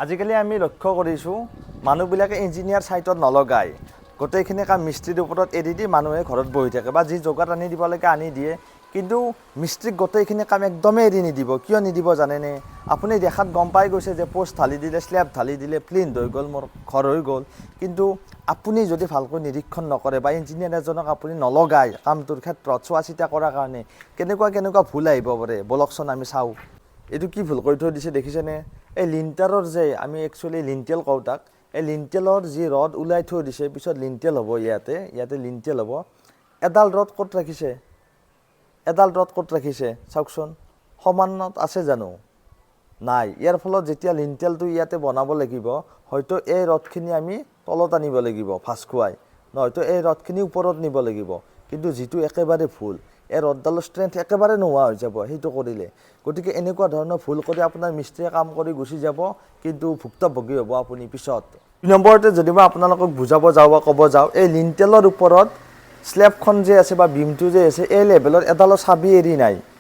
আজিকালি আমি লক্ষ্য কৰিছোঁ মানুহবিলাকে ইঞ্জিনিয়াৰ সাইটত নলগায় গোটেইখিনি কাম মিস্ত্ৰীৰ ওপৰত এৰি দি মানুহে ঘৰত বহি থাকে বা যি যোগাত আনি দিব লাগে আনি দিয়ে কিন্তু মিস্ত্ৰীক গোটেইখিনি কাম একদমেই এৰি নিদিব কিয় নিদিব জানেনে আপুনি দেখাত গম পাই গৈছে যে পোষ্ট ঢালি দিলে স্ল্যাব ঢালি দিলে প্লিন্থ হৈ গ'ল মোৰ ঘৰ হৈ গ'ল কিন্তু আপুনি যদি ভালকৈ নিৰীক্ষণ নকৰে বা ইঞ্জিনিয়াৰ এজনক আপুনি নলগায় কামটোৰ ক্ষেত্ৰত চোৱা চিতা কৰাৰ কাৰণে কেনেকুৱা ভুল আহিব পাৰে বলকচোন আমি চাওঁ এইটো কি ভুল কৰি থৈ দিছে দেখিছেনে এই লিণ্টাৰৰ যে আমি একচুৱেলি লিণ্টেল কওঁ তাক এই লিণ্টেলৰ যি ৰড ওলাই থৈ দিছে পিছত লিণ্টেল হ'ব ইয়াতে লিণ্টেল হ'ব এডাল ৰড ক'ত ৰাখিছে চাওকচোন সমানত আছে জানো নাই ইয়াৰ ফলত যেতিয়া লিণ্টেলটো ইয়াতে বনাব লাগিব হয়তো এই ৰডখিনি আমি তলত আনিব লাগিব ফাঁচ খুৱাই নহয়তো এই ৰডখিনি ওপৰত নিব লাগিব কিন্তু যিটো একেবাৰে ভুল এই ৰডডালৰ ষ্ট্ৰেংথ একেবাৰে নোহোৱা হৈ যাব সেইটো কৰিলে গতিকে এনেকুৱা ধৰণৰ ভুল কৰি আপোনাৰ মিস্ত্ৰীয়ে কাম কৰি গুচি যাব কিন্তু ভুক্তভোগী হ'ব আপুনি পিছত দুই নম্বৰতে যদি মই আপোনালোকক বুজাব যাওঁ বা ক'ব যাওঁ এই লিণ্টেলৰ ওপৰত স্ল্যাবখন যে আছে বা বিমটো যে আছে এই লেভেলত এডালো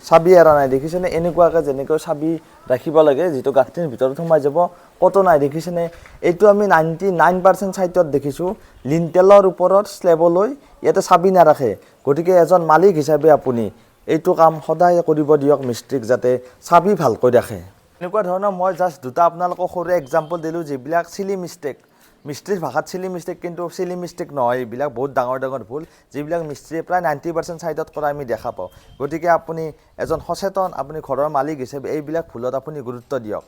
চাবি এৰা নাই দেখিছেনে এনেকুৱাকৈ যেনেকৈ চাবি ৰাখিব লাগে যিটো গাঁঠিৰ ভিতৰত সোমাই যাব কতো নাই দেখিছেনে এইটো আমি 99% সাইটত দেখিছোঁ লিণ্টেলৰ ওপৰত স্ল্যাবলৈ ইয়াতে চাবি নাৰাখে গতিকে এজন মালিক হিচাপে আপুনি এইটো কাম সদায় কৰিব দিয়ক মিস্ত্ৰীক যাতে চাবি ভালকৈ ৰাখে এনেকুৱা ধৰণৰ মই জাষ্ট দুটা আপোনালোকক সৰু এক্সাম্পল দিলোঁ যিবিলাক চিলি মিষ্টেক মিস্ত্ৰীৰ ভাষাত চিলি মিষ্টেক কিন্তু চিলি মিষ্টেক নহয় এইবিলাক বহুত ডাঙৰ ভুল যিবিলাক মিস্ত্ৰীয়ে প্ৰায় 90% সাইটত কৰা আমি দেখা পাওঁ গতিকে আপুনি এজন সচেতন আপুনি ঘৰৰ মালিক হিচাপে এইবিলাক ভুলত আপুনি গুৰুত্ব দিয়ক